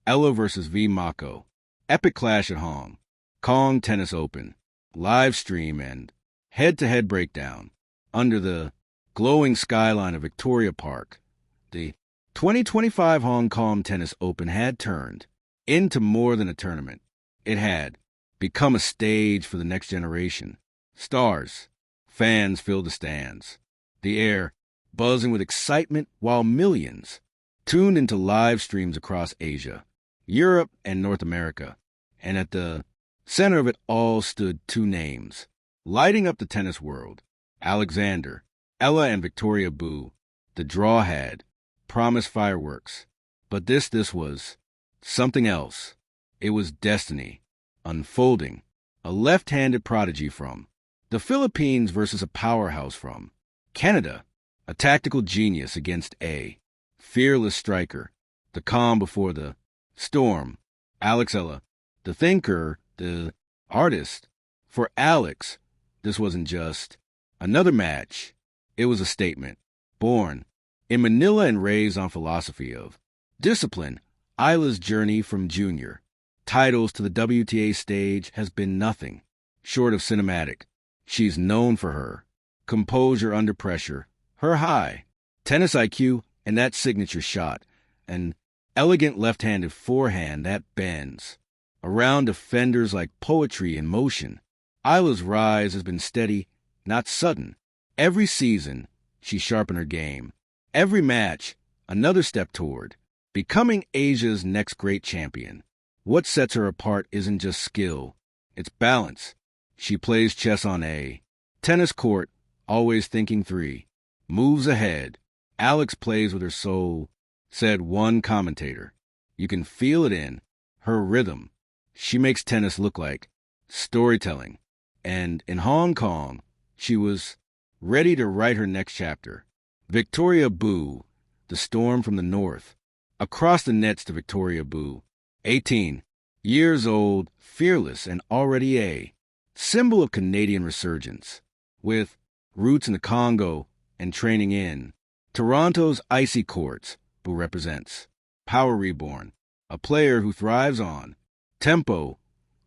Eala versus V Mboko, epic clash at Hong Kong Tennis Open, live stream and head-to-head breakdown. Under the glowing skyline of Victoria Park, the 2025 Hong Kong Tennis Open had turned into more than a tournament. It had become a stage for the next generation. Stars, fans filled the stands, the air buzzing with excitement while millions tuned into live streams across Asia, Europe, and North America. And at the center of it all stood two names, lighting up the tennis world: Alexander, Eala and Victoria Bu. The draw had promised fireworks, but this was something else. It was destiny unfolding, a left-handed prodigy from the Philippines versus a powerhouse from Canada, a tactical genius against a fearless striker, the calm before the storm. Alex Eala, the thinker, the artist. For Alex, this wasn't just another match. It was a statement, born in Manila and raised on philosophy of discipline. Eala's journey from junior titles to the WTA stage has been nothing short of cinematic. She's known for her composure under pressure, her high tennis IQ, and that signature shot, an elegant left-handed forehand that bends around defenders like poetry in motion. Eala's rise has been steady, not sudden. Every season, she sharpened her game. Every match, another step toward becoming Asia's next great champion. What sets her apart isn't just skill, it's balance. She plays chess on a tennis court, always thinking three moves ahead. Alex plays with her soul, said one commentator. You can feel it in her rhythm. She makes tennis look like storytelling. And in Hong Kong, she was ready to write her next chapter. Victoria Bu, the storm from the north. Across the nets to Victoria Bu, 18 years old, fearless, and already a symbol of Canadian resurgence. With roots in the Congo and training in Toronto's icy courts, Bu represents power reborn, a player who thrives on tempo,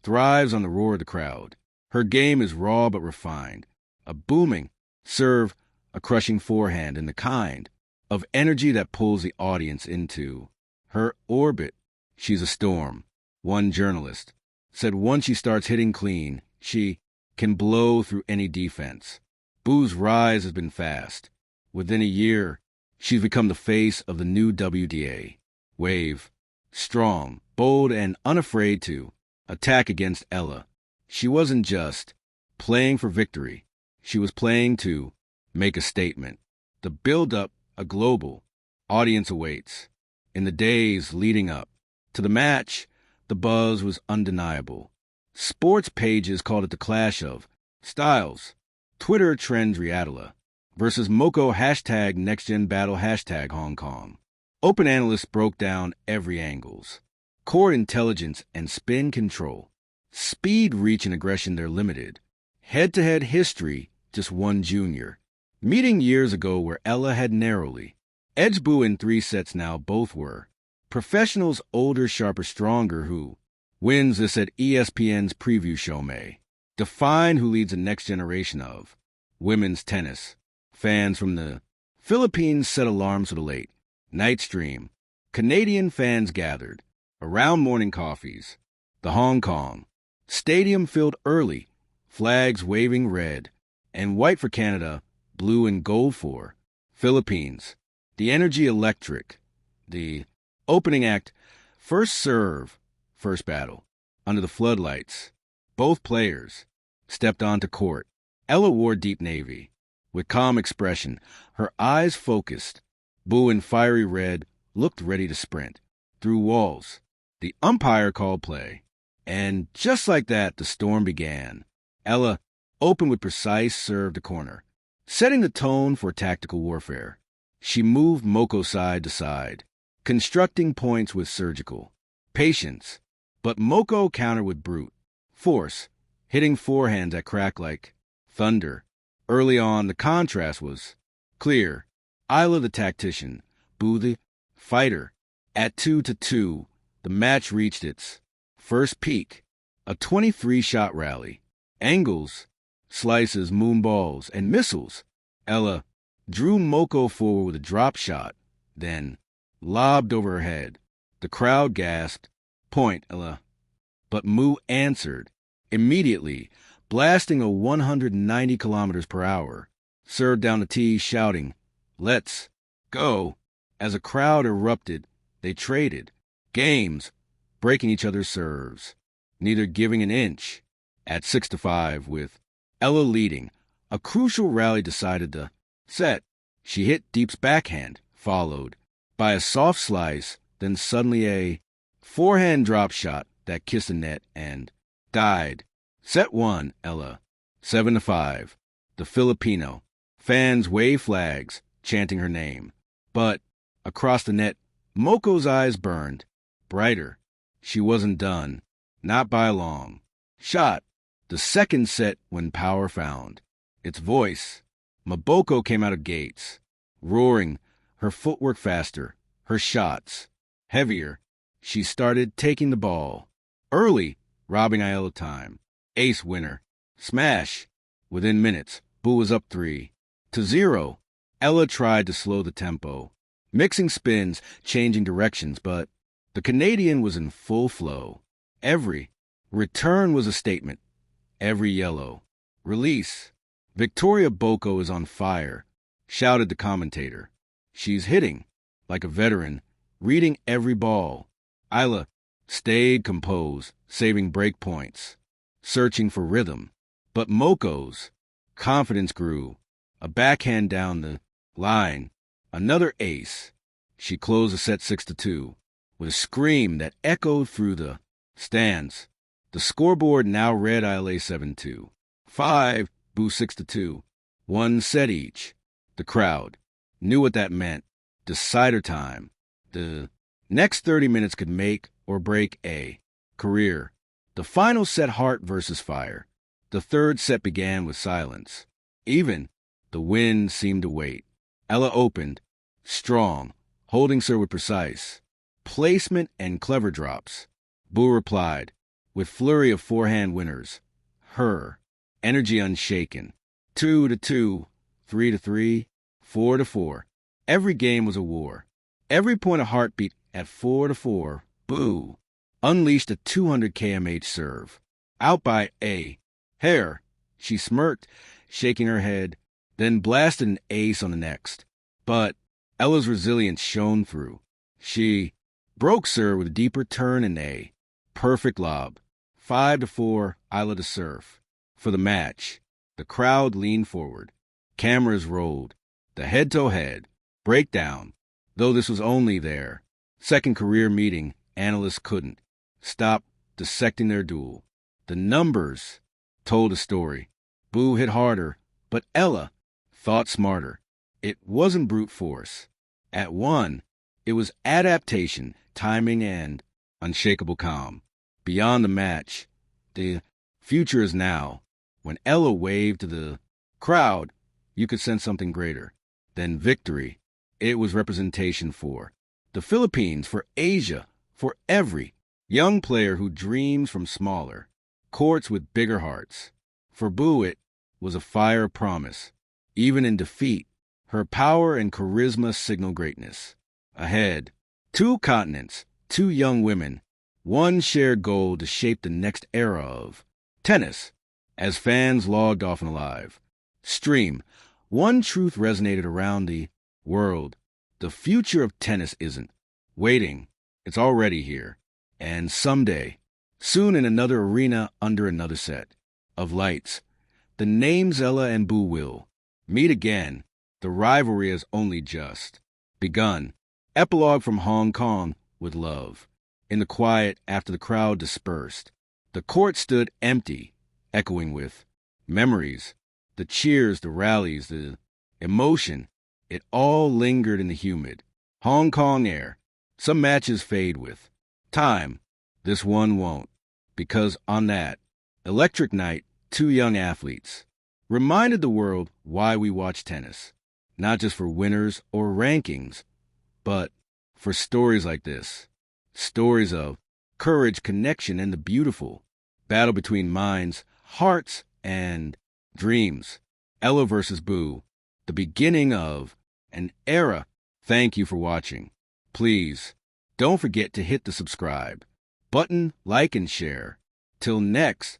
thrives on the roar of the crowd. Her game is raw but refined, a booming serve, a crushing forehand, and the kind of energy that pulls the audience into her orbit. She's a storm. One journalist said once she starts hitting clean, she can blow through any defense. Bu's rise has been fast. Within a year, she's become the face of the new WTA. Wave, strong, bold, and unafraid to attack against Eala. She wasn't just playing for victory. She was playing to make a statement. The build-up, a global audience awaits. In the days leading up to the match, the buzz was undeniable. Sports pages called it the clash of styles. Twitter trends Eala versus Mboko hashtag NextGen Battle hashtag Hong Kong. Open analysts broke down every angles. Court intelligence and spin control. Speed, reach, and aggression, they're limited. Head-to-head history, just one junior. Meeting years ago where Eala had narrowly edged Bu in 3 sets. Now both were professionals, older, sharper, stronger. Who wins this at ESPN's preview show may define who leads the next generation of women's tennis. Fans from the Philippines set alarms for the late night stream. Canadian fans gathered around morning coffees. The Hong Kong stadium filled early, flags waving red and white for Canada, blue and gold for Philippines. The energy electric. The opening act, first serve, first battle. Under the floodlights, both players stepped onto court. Eala wore deep navy, with calm expression, her eyes focused. Bu in fiery red looked ready to sprint through walls. The umpire called play, and just like that, the storm began. Eala opened with precise serve to corner, setting the tone for tactical warfare. She moved Mboko side to side, constructing points with surgical patience. But Mboko countered with brute force, hitting forehands that cracked like thunder. Early on, the contrast was clear. Eala the tactician, Bu the fighter. At 2-2, the match reached its first peak, a 23-shot rally. Angles, slices, moonballs, and missiles. Eala drew Mboko forward with a drop shot, then lobbed over her head. The crowd gasped, "Point, Eala." But Mu answered immediately, blasting a 190 kilometers per hour, served down the tee, shouting, "Let's go." As a crowd erupted, they traded games, breaking each other's serves, neither giving an inch. At 6-5, with Eala leading, a crucial rally decided the set. She hit Deep's backhand, followed by a soft slice, then suddenly a forehand drop shot that kissed the net and died. Set 1, Eala, 7-5. The Filipino. Fans waved flags, chanting her name. But across the net, Moko's eyes burned brighter. She wasn't done, not by a long shot. The second set when power found its voice. Mboko came out of gates, roaring, her footwork faster, her shots heavier. She started taking the ball early, robbing Eala time. Ace winner. Smash. Within minutes, Bu was up 3-0. Eala tried to slow the tempo, mixing spins, changing directions, but the Canadian was in full flow. Every return was a statement. Every yellow release. "Victoria Mboko is on fire," shouted the commentator. "She's hitting like a veteran, reading every ball." Eala stayed composed, saving break points, searching for rhythm. But Moko's confidence grew. A backhand down the line, another ace. She closed the set 6-2 with a scream that echoed through the stands. The scoreboard now read Eala 7-2, 5, Bu 6-2, 1 set each. The crowd knew what that meant. Decider time. The next 30 minutes could make or break a career. The final set, heart versus fire. The third set began with silence. Even the wind seemed to wait. Eala opened, strong, holding serve with precise placement and clever drops. Bu replied with flurry of forehand winners. Her energy unshaken. 2-2, 3-3, 4-4. Every game was a war. Every point a heartbeat. At 4-4, Bu unleashed a 200 kmh serve. Out by a hair, she smirked, shaking her head, then blasted an ace on the next. But Ella's resilience shone through. She broke serve with a deeper turn and a perfect lob. 5-4, Eala to serve. For the match, the crowd leaned forward. Cameras rolled. The head-to-head breakdown. Though this was only their second career meeting, analysts couldn't stop dissecting their duel. The numbers told a story. Bu hit harder, but Eala thought smarter. It wasn't brute force. At 1, it was adaptation, timing, and unshakable calm. Beyond the match, the future is now. When Eala waved to the crowd, you could sense something greater than victory. It was representation for the Philippines, for Asia, for every young player who dreams from smaller courts with bigger hearts. For Bu, it was a fire of promise. Even in defeat, her power and charisma signal greatness. Ahead, 2 continents, 2 young women, one shared goal to shape the next era of tennis. As fans logged off and live stream, one truth resonated around the world. The future of tennis isn't waiting. It's already here. And someday, soon in another arena under another set of lights, the names Eala and Bu will meet again. The rivalry has only just begun. Epilogue from Hong Kong with love. In the quiet after the crowd dispersed, the court stood empty, echoing with memories. The cheers, the rallies, the emotion, it all lingered in the humid Hong Kong air. Some matches fade with time. This one won't, because on that electric night, 2 young athletes reminded the world why we watch tennis. Not just for winners or rankings, but for stories like this. Stories of courage, connection, and the beautiful. Battle between minds, hearts, and dreams. Ella versus Boo. The beginning of an era. Thank you for watching. Please, don't forget to hit the subscribe button, like, and share. Till next